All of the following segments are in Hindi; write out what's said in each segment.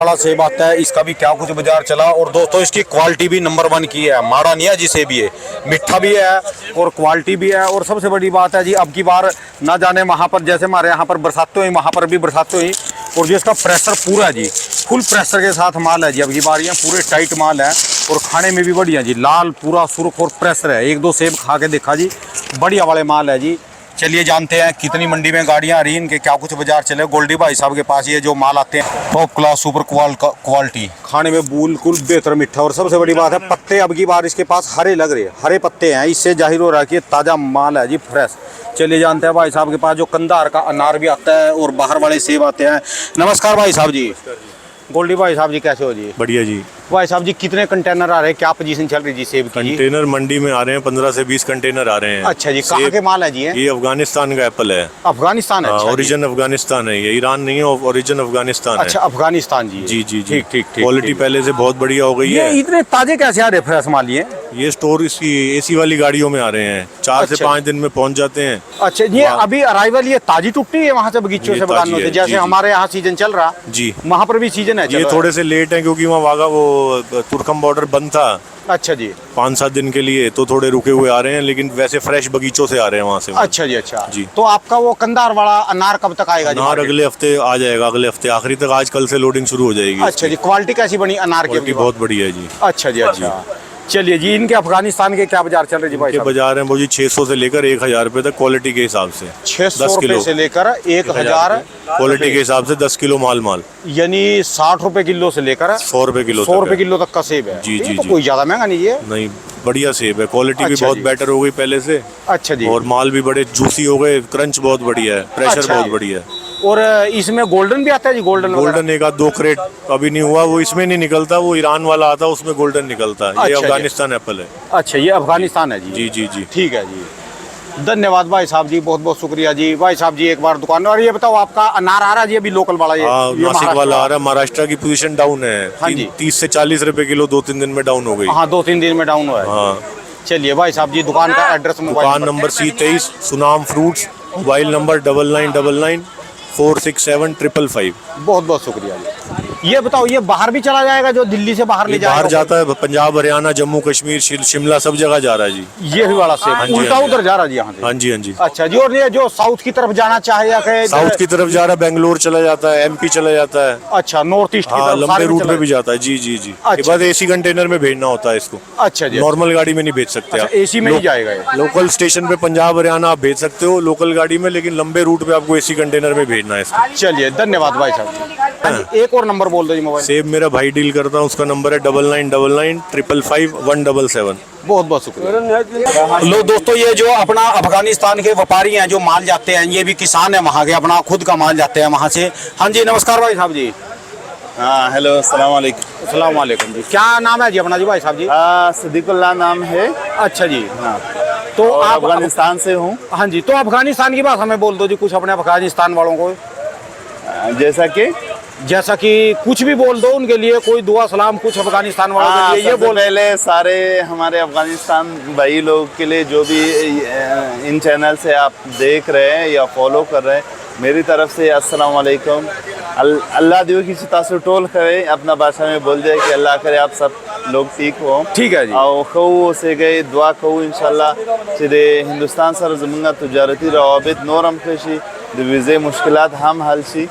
बड़ा सेब आता है, इसका भी क्या कुछ बाजार चला। और दोस्तों इसकी क्वालिटी भी नंबर 1 की है, माड़ा नहीं है जी। सेब भी है, मीठा भी है और क्वालिटी भी है। और सबसे बड़ी बात है जी, अब की बार ना जाने वहाँ पर जैसे हमारे यहाँ पर बरसातें हुई, वहाँ पर भी बरसातें हुई। और जो इसका प्रेशर पूरा है जी, फुल प्रेशर के साथ माल है जी। अब की बार ये पूरे टाइट माल है और खाने में भी बढ़िया जी, लाल पूरा सुर्ख और प्रेशर है। एक दो सेब खा के देखा जी, बढ़िया वाले माल है जी। चलिए जानते हैं कितनी मंडी में गाड़ियां आ रही हैं, इनके क्या कुछ बाजार चले। गोल्डी भाई साहब के पास ये जो माल आते हैं टॉप क्लास सुपर क्वालिटी, खाने में बिल्कुल बेहतर मीठा। और सबसे बड़ी बात है पत्ते अब की बार इसके पास हरे लग रहे हैं, हरे पत्ते हैं, इससे जाहिर हो रहा है कि ताज़ा माल है जी, फ्रेश। चलिए जानते हैं भाई साहब के पास जो कंधार का अनार भी आता है और बाहर वाले सेब आते हैं। नमस्कार भाई साहब जी। गोल्डी भाई साहब जी कैसे हो जी? बढ़िया जी। भाई साहब जी कितने कंटेनर आ रहे हैं, क्या पोजीशन चल रही है जी सेब की? कंटेनर मंडी में आ रहे हैं 15 से 20 कंटेनर आ रहे हैं। अच्छा जी, कहाँ के माल है जी? ये अफगानिस्तान का एप्पल है। अफगानिस्तान है? ओरिजिन अफगानिस्तान है, ये ईरान नहीं है, ओरिजिन अफगानिस्तान है। अच्छा अफगानिस्तान जी। जी जी जी, ठीक ठीक ठीक। क्वालिटी पहले से बहुत बढ़िया हो गई है। ये इतने ताजे कैसे आ रहे फ्रेश माल ये स्टोर इसकी एसी वाली गाड़ियों में आ रहे हैं, 4 से 5 दिन में पहुंच जाते हैं। अच्छा ये अभी अराइवल ये ताजी टुकटी है वहाँ से बगीचों से बगानों से, जैसे हमारे यहाँ सीजन चल रहा जी, वहाँ पर भी सीजन है? ये थोड़े से लेट है क्योंकि वहाँ वागा वो तुर्कम बॉर्डर बंद था। अच्छा जी, 5-7 दिन के लिए, तो थोड़े रुके हुए आ रहे हैं, लेकिन वैसे फ्रेश बगीचों से आ रहे हैं वहाँ से। अच्छा जी। अच्छा जी, तो आपका वो कंधार वाला अनार कब तक आएगा जी? अनार अगले हफ्ते आ जाएगा, अगले हफ्ते आखिरी तक, आज कल से लोडिंग शुरू हो जाएगी। अच्छा जी, क्वालिटी कैसी बनी अनार की? बहुत बढ़िया है जी। अच्छा जी। अच्छा चलिए जी, इनके अफगानिस्तान के क्या बाजार चल रहे जी भाई साहब? बाजार हैं वो जी 600 से लेकर 1000 रुपए तक क्वालिटी के हिसाब से। 600 रुपए से लेकर 1000 क्वालिटी के हिसाब से 10 किलो माल यानी 60 रुपए किलो से लेकर 100 रुपए किलो 100 रुपए किलो तक का सेब है जी जी तो जी। कोई ज्यादा महंगा नहीं है। नहीं, बढ़िया सेब है, क्वालिटी भी अच्छा बहुत जी। बेटर हो गई पहले से। अच्छा जी। और माल भी बड़े जूसी हो गए, क्रंच बहुत बढ़िया है, प्रेशर अच्छा बहुत बढ़िया है। और इसमें गोल्डन भी आता है जी? गोल्डन एक आध 2 क्रेट अभी नहीं हुआ, वो इसमें नहीं निकलता, वो ईरान वाला आता है उसमें गोल्डन निकलता है। ये अच्छा अफगानिस्तान एप्पल है। अच्छा ये अफगानिस्तान है जी? जी जी जी, ठीक है जी, धन्यवाद भाई साहब जी, बहुत बहुत शुक्रिया जी। भाई साहब जी एक बार दुकान, और ये बताओ आपका अनार आ रहा है जी अभी लोकल वाला? ये नासिक वाला आ रहा है। महाराष्ट्र की पोजीशन डाउन है, हाँ जी। 30 से 40 रुपए किलो 2-3 दिन में डाउन हो गई। हाँ 2-3 दिन में डाउन हुआ है। हाँ चलिए भाई साहब जी दुकान का एड्रेस, दुकान number C23 Sunam fruits, mobile number 9999 467 555। बहुत बहुत शुक्रिया जी। ये बताओ ये बाहर भी चला जाएगा जो दिल्ली से बाहर ले जाएगा? बाहर जाता है, पंजाब, हरियाणा, जम्मू कश्मीर, शिमला सब जगह जा रहा है जी। ये भी वाला सेब हाँ जी, उल्टा हाँ जी। उधर जा रहा है जी यहाँ से? हाँ जी हाँ जी। अच्छा जी। और ये जो साउथ की तरफ जाना चाहे या कहे साउथ की तरफ जा रहा है, बेंगलोर चला जाता है, MP चला जाता है। अच्छा नॉर्थ ईस्ट की हाँ, तरफ लंबे सारे रूट चला में भी जाता है। जी जी जी। अच्छा। के बाद AC कंटेनर में भेजना होता है इसको। अच्छा जी। नॉर्मल गाड़ी में नहीं भेज सकते आप। AC में ही जाएगा ये? लोकल स्टेशन पे पंजाब हरियाणा आप भेज सकते हो लोकल गाड़ी में, लेकिन लंबे रूट पे आपको AC कंटेनर में भेजना है इसको। चलिए धन्यवाद भाई साहब। हाँ जी, एक और नंबर बोल दो जी मोबाइल। सेब मेरा भाई डील करता है, उसका नंबर है 9999 555 177। बहुत बहुत शुक्रिया। लो दोस्तों, ये जो अपना अफगानिस्तान के व्यापारी हैं जो माल जाते हैं, ये भी किसान है वहाँ के, अपना खुद का माल जाते हैं वहाँ से। हाँ जी नमस्कार भाई साहब जी। हाँ हेलो, अस्सलाम वालेकुम। अस्सलाम वालेकुम जी। क्या नाम है जी अपना जी भाई साहब जी? सदीकुल्लाह नाम है। अच्छा जी। हाँ, तो और आप अफगानिस्तान से हूँ। हाँ जी, तो अफगानिस्तान की बात हमें बोल दो जी कुछ अपने अफगानिस्तान वालों को। जैसा कि कुछ भी बोल दो उनके लिए, कोई दुआ सलाम कुछ अफगानिस्तान वालों के लिए ये बोल। पहले सारे हमारे अफगानिस्तान भाई लोग के लिए जो भी इन चैनल से आप देख रहे हैं या फॉलो कर रहे हैं, मेरी तरफ से अस्सलाम वालेकुम। अल्लाह दियो की चिता से टोल करे, अपना भाषा में बोल जाए कि अल्लाह करे आप सब लोग ठीक हो। ठीक है जी। और खो से गए दुआ खो इंशाल्लाह सीधे हिंदुस्तान सर जमुना तजारती रवाबित नोरम खेशी दिविजे मुश्किलात हम हल सी।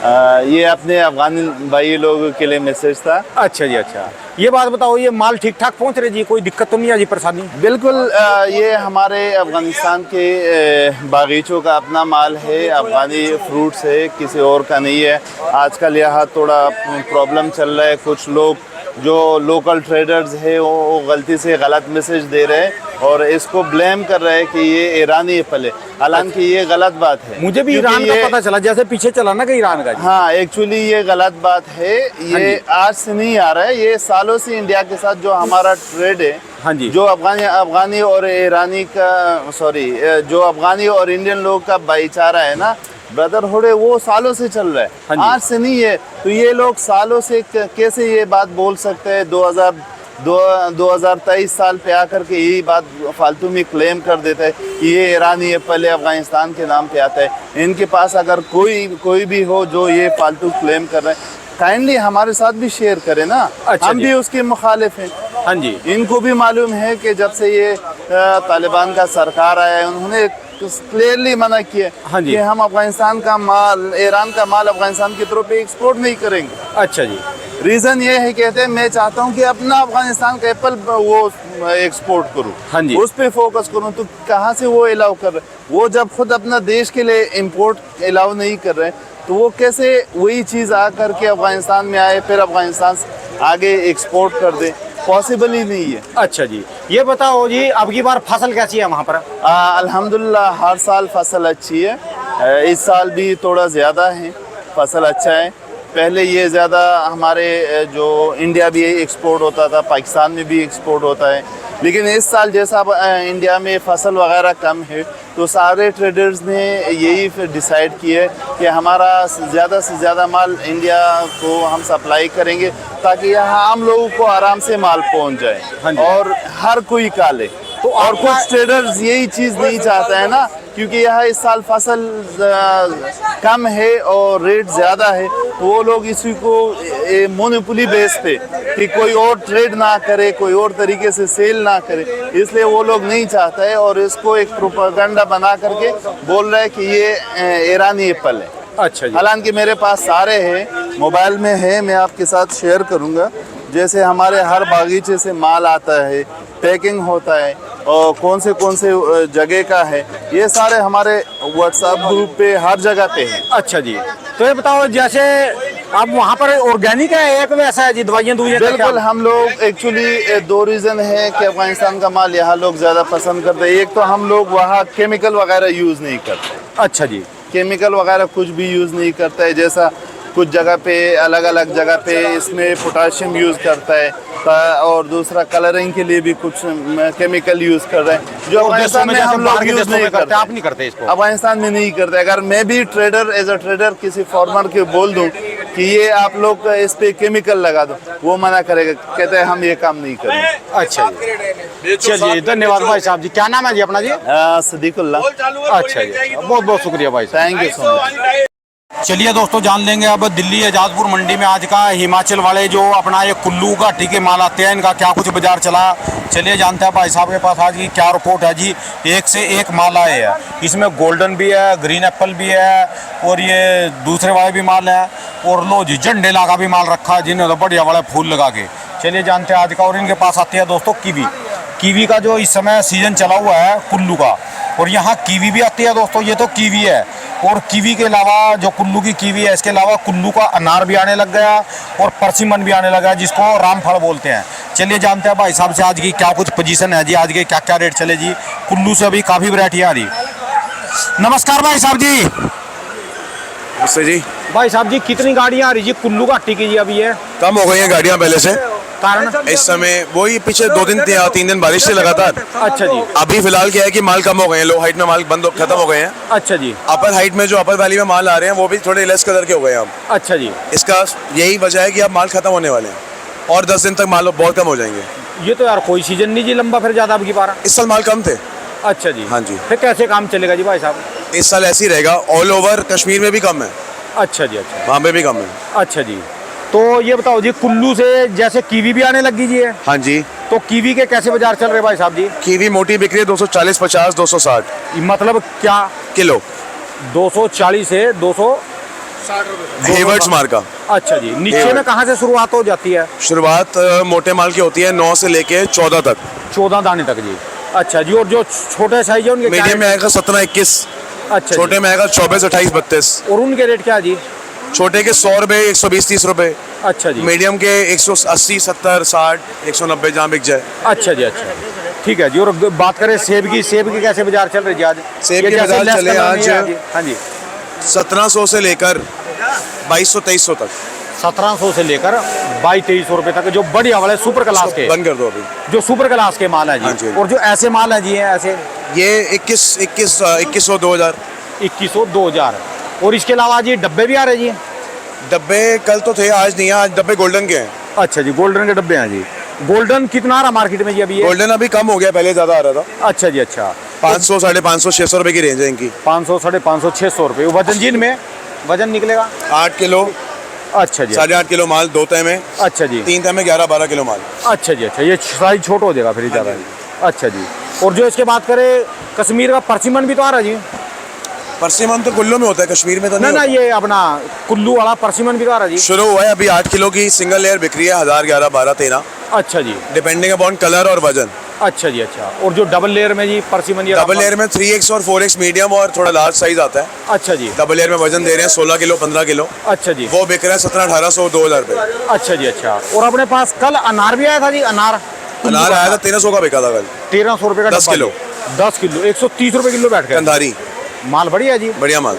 ये अपने अफगानी भाई लोगों के लिए मैसेज था। अच्छा जी। अच्छा ये बात बताओ, ये माल ठीक ठाक पहुंच रहे जी, कोई दिक्कत तो नहीं है जी, परेशानी? बिल्कुल, ये हमारे अफगानिस्तान के बागीचों का अपना माल है, अफगानी फ्रूट्स है, किसी और का नहीं है। आजकल यहाँ थोड़ा प्रॉब्लम चल रहा है, कुछ लोग जो लोकल ट्रेडर्स है वो गलती से गलत मैसेज दे रहे हैं और इसको ब्लेम कर रहे हैं कि ये ईरानी एप्पल है, हालांकि ये गलत बात है। मुझे भी ईरान का पता चला, जैसे पीछे चला ना कि ईरान का। हाँ, एक्चुअली ये गलत बात है। ये आज से नहीं आ रहा है, ये सालों से इंडिया के साथ जो हमारा ट्रेड है, हाँ जी, जो अफगानी और ईरानी का जो अफगानी और इंडियन लोग का भाईचारा है ना, ब्रदरहुड है, वो सालों से चल रहा है। हाँ आज से नहीं है। तो ये लोग सालों से कैसे ये बात बोल सकते हैं? 2023 साल पे आकर के यही बात फालतू में क्लेम कर देते हैं कि ये ईरानी एप्पल है, अफगानिस्तान के नाम पे आता है। इनके पास अगर कोई भी हो जो ये फालतू क्लेम कर रहे हैं, काइंडली हमारे साथ भी शेयर करें ना। अच्छा हम जी। भी उसके मुखालिफ हैं। हाँ जी। इनको भी मालूम है कि जब से ये तालिबान का सरकार आया है, उन्होंने क्लियरली मना किया हाँ जी। कि हम अफगानिस्तान का माल, ईरान का माल अफगानिस्तान की तरफ एक्सपोर्ट नहीं करेंगे। अच्छा जी। रीज़न ये है, कहते हैं मैं चाहता हूँ कि अपना अफगानिस्तान का एप्पल वो एक्सपोर्ट करूँ, हाँ जी। उस पे फोकस करूँ। तो कहाँ से वो अलाउ कर रहे? वो जब खुद अपना देश के लिए इंपोर्ट अलाउ नहीं कर रहे, तो वो कैसे वही चीज़ आ करके अफगानिस्तान में आए, फिर अफगानिस्तान से आगे एक्सपोर्ट कर दे? पॉसिबल ही नहीं है। अच्छा जी, ये बताओ जी, अब की बार फसल कैसी है वहाँ पर? अल्हम्दुलिल्लाह हर साल फसल अच्छी है। इस साल भी थोड़ा ज़्यादा है, फसल अच्छा है। पहले ये ज़्यादा हमारे जो इंडिया भी एक्सपोर्ट होता था, पाकिस्तान में भी एक्सपोर्ट होता है, लेकिन इस साल जैसा इंडिया में फसल वगैरह कम है, तो सारे ट्रेडर्स ने यही फिर डिसाइड किया कि हमारा ज़्यादा से ज़्यादा माल इंडिया को हम सप्लाई करेंगे, ताकि यहाँ आम लोगों को आराम से माल पहुँच हाँ जाए जी। और हर कोई का ले। तो और कुछ ट्रेडर्स यही चीज़ नहीं चाहते हैं ना, क्योंकि यहाँ इस साल फसल कम है और रेट ज़्यादा है, तो वो लोग इसी को मोनोपोली बेस पे कि कोई और ट्रेड ना करे, कोई और तरीके से सेल ना करे, इसलिए वो लोग नहीं चाहते हैं और इसको एक प्रोपेगेंडा बना करके बोल रहे हैं कि ये ईरानी एप्पल है। अच्छा जी। हालांकि मेरे पास सारे हैं, मोबाइल में है, मैं आपके साथ शेयर करूंगा। जैसे हमारे हर बागीचे से माल आता है, पैकिंग होता है और कौन से जगह का है, ये सारे हमारे व्हाट्सएप ग्रुप पे हर जगह पे है। अच्छा जी, तो ये बताओ, जैसे अब वहाँ पर ऑर्गेनिक है एक वैसा है जी, दवाइयाँ बिल्कुल, हम लोग एक्चुअली दो रीज़न है कि अफगानिस्तान का माल यहाँ लोग ज़्यादा पसंद करते हैं। एक तो हम लोग वहाँ केमिकल वगैरह यूज़ नहीं करते। अच्छा जी। केमिकल वगैरह कुछ भी यूज़ नहीं करता है। जैसा कुछ जगह पे अलग अलग जगह पे इसमें पोटाशियम यूज़ करता है, और दूसरा कलरिंग के लिए भी कुछ केमिकल यूज़ कर रहे हैं, जो अफगानिस्तान में हम लोग यूज़ नहीं करते। आप नहीं करते इसको? अफगानिस्तान में नहीं करते। अगर मैं भी ट्रेडर एज अ ट्रेडर किसी फार्मर के बोल दूं कि ये आप लोग इस पे केमिकल लगा दो, वो मना करेगा, कहते हैं हम ये काम नहीं करेंगे। अच्छा जी, चलिए धन्यवाद भाई साहब जी। क्या नाम है जी अपना जी? सदीकुल्ला। अच्छा जी, बहुत बहुत शुक्रिया भाई साहब। Thank you so much. चलिए दोस्तों, जान लेंगे अब दिल्ली एजाजपुर मंडी में आज का हिमाचल वाले जो अपना ये कुल्लू घाटी के माल आते हैं, इनका क्या कुछ बाजार चला। चलिए जानते हैं भाई साहब के पास आज की क्या रिपोर्ट है जी। एक से एक माल आए हैं, इसमें गोल्डन भी है, ग्रीन एप्पल भी है और ये दूसरे वाले भी माल है, और लो जी झंडे लगा भी माल रखा है जिन्होंने तो बढ़िया वाले फूल लगा के। चलिए जानते हैं आज का। और इनके पास आती है दोस्तों कीवी का जो इस समय सीजन चला हुआ है कुल्लू का, और यहाँ कीवी भी आती है दोस्तों। ये तो कीवी है, और कीवी के अलावा जो कुल्लू की कीवी है, इसके अलावा कुल्लू का अनार भी आने लग गया और परसिमन भी आने लगा है, जिसको रामफल बोलते हैं। चलिए जानते हैं भाई साहब से आज की क्या कुछ पोजीशन है जी, आज के क्या क्या रेट चले जी। कुल्लू से अभी काफ़ी वैरायटी आ रही। नमस्कार भाई साहब जी। उससे जी भाई साहब जी, कितनी गाड़ियाँ आ रही जी कुल्लू घाटी की जी अभी? है कम हो गई हैं गाड़ियाँ पहले से, कारण? इस समय वही पीछे 2 दिन बारिश से लगातार। अच्छा जी। अभी फिलहाल क्या है कि माल कम हो गए हैं, लो हाइट में माल खत्म हो गए हैं। अच्छा जी। अपर हाइट में जो अपर वैली में माल आ रहे हैं वो भी थोड़े लेस कलर के हो गए हैं अब। अच्छा जी। इसका यही वजह है कि अब माल खत्म होने वाले हैं और 10 दिन तक माल बहुत कम हो जाएंगे। ये तो यार कोई सीजन नहीं जी लंबा फिर ज़्यादा अब की बार। इस साल माल कम थे। अच्छा जी। हाँ जी। फिर कैसे काम चलेगा जी भाई साहब? इस साल ऐसे ही रहेगा, ऑल ओवर कश्मीर में भी कम है, अच्छा जी। अच्छा वहाँ पे भी कम है। अच्छा जी। तो ये बताओ जी, कुल्लू से जैसे कीवी भी आने लगी जी है, हाँ जी। तो कीवी के कैसे बाजार चल रहे भाई साहब जी? कीवी मोटी बिक रही है 240, 50, 260 मतलब क्या? किलो। 240 से 200 हेवर्ट्स मार का। अच्छा जी। नीचे में कहाँ से शुरुआत हो जाती है? शुरुआत मोटे माल की होती है 9 से लेके 14 तक। 14 दाने तक जी। अच्छा जी। और जो छोटे साइज है उनके मीडियम में आएगा 17, 21। अच्छा। छोटे में आएगा 24, 28, 32। और उनके रेट क्या है जी? छोटे के 100 रुपये, 120, 30 रुपये। अच्छा जी। मीडियम के 180, 70, 60, 190 जहाँ बिक जाए। अच्छा जी। अच्छा ठीक है जी। और बात करें सेब की कैसे बाजार चल रही है आज? सेब के बाजार चले आज हाँ जी 1700 से लेकर 2200, 2300 तक। 1700 से लेकर 2200 रुपए तक, जो बढ़िया वाले सुपर क्लास के, बंद कर दो अभी, जो सुपर क्लास के माल है हाँ जी। जी। और जो ऐसे माल है जी ऐसे ये 2100, 2000। 2100, 2000। और इसके अलावा जी डब्बे भी आ रहे जी? डब्बे कल तो थे, आज नहीं है। आज डब्बे गोल्डन के हैं। अच्छा जी। गोल्डन के डब्बे हैं जी। गोल्डन कितना आ रहा मार्केट में जी अभी? गोल्डन अभी कम हो गया, पहले ज्यादा आ रहा था। अच्छा जी। अच्छा। 500, 550, 600 रुपए की रेंज है इनकी। 500, 550, 600 रुपये। वजन जिन में वजन निकलेगा 8 किलो, अच्छा जी, 8.5 किलो माल 2 तय में, अच्छा जी, 3 तय में 11-12 किलो माल। अच्छा जी, अच्छा, ये साइज छोटा हो जाएगा फिर ज़्यादा। अच्छा जी, और जो इसके बात करें कश्मीर का परसिमन भी तो आ रहा जी? परसिमन तो कुल्लू में होता है, कश्मीर में तो ना नहीं ना, होता। ये अपना कुल्लू वाला परसिमन भी तो आ रहा जी? शुरू हुआ है अभी 8 किलो की सिंगल लेयर बिक्री है, 1000, 11, 12, 13 अच्छा जी, डिपेंडिंग अपॉन कलर और वजन। अच्छा जी, अच्छा, और जो डबल लेयर में जी परसिमन ये डबल लेयर में 3x और 4x मीडियम और थोड़ा लार्ज साइज आता है। अच्छा जी, डबल लेयर में वजन दे रहे हैं 16 किलो 15 किलो, अच्छा जी, वो बिक रहा है 1700-1800 2000 रुपये। अच्छा जी, अच्छा, और अपने पास कल अनार भी आया था जी, अनार अनार आया था 1300 का बिका था कल, 1300 रुपये का 10 डब्बा किलो। जी। 10 किलो 130 रुपये किलो बैठ गया। कंधारी माल बढ़िया है जी। बढ़िया माल।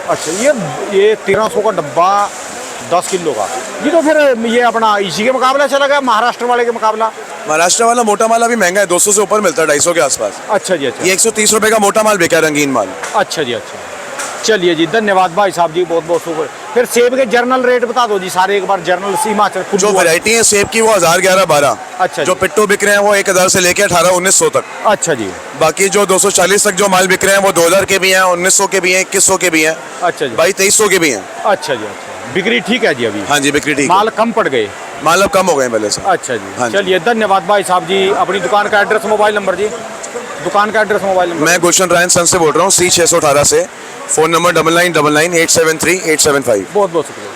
अच्छा, ये 1300 का डब्बा 10 किलो का जी। तो फिर ये अपना इसी के मुकाबला चला गया, महाराष्ट्र वाले के मुकाबला? महाराष्ट्र वाला मोटा माल अभी महंगा है, 200 से ऊपर मिलता है, 250 के आसपास। अच्छा जी, अच्छा, ये 130 रुपए का मोटा माल बिका है, रंगीन माल। अच्छा जी, अच्छा, चलिए जी, धन्यवाद भाई साहब जी, बहुत बहुत शुक्र। फिर सेब के जर्नल रेट बता दो जी सारे एक बार, जर्नल हिमाचल जो कुल्लू वाले। वैरायटी है सेब की वो 1000, 11, 12। अच्छा जी, जो पिट्टू बिक रहे हैं वो 1000 से लेके 18, 1900 तक। अच्छा जी, बाकी जो 240 तक जो माल बिक रहे हैं वो 2000 के भी हैं, 1900 के भी हैं, 2100 के भी हैं, अच्छा जी, भाई 2300 के भी हैं। अच्छा जी, अच्छा, बिक्री ठीक है जी अभी? हाँ जी, बिक्री ठीक है। माल कम पड़ गए? माल अब कम हो गए पहले से। अच्छा जी, हाँ जी। चलिए, धन्यवाद भाई साहब जी। अपनी दुकान का एड्रेस मोबाइल नंबर जी? दुकान का एड्रेस मोबाइल नंबर? मैं गुलशन रायन सन से बोल रहा हूँ, C618 से। Phone number 9999873875। बहुत बहुत शुक्रिया।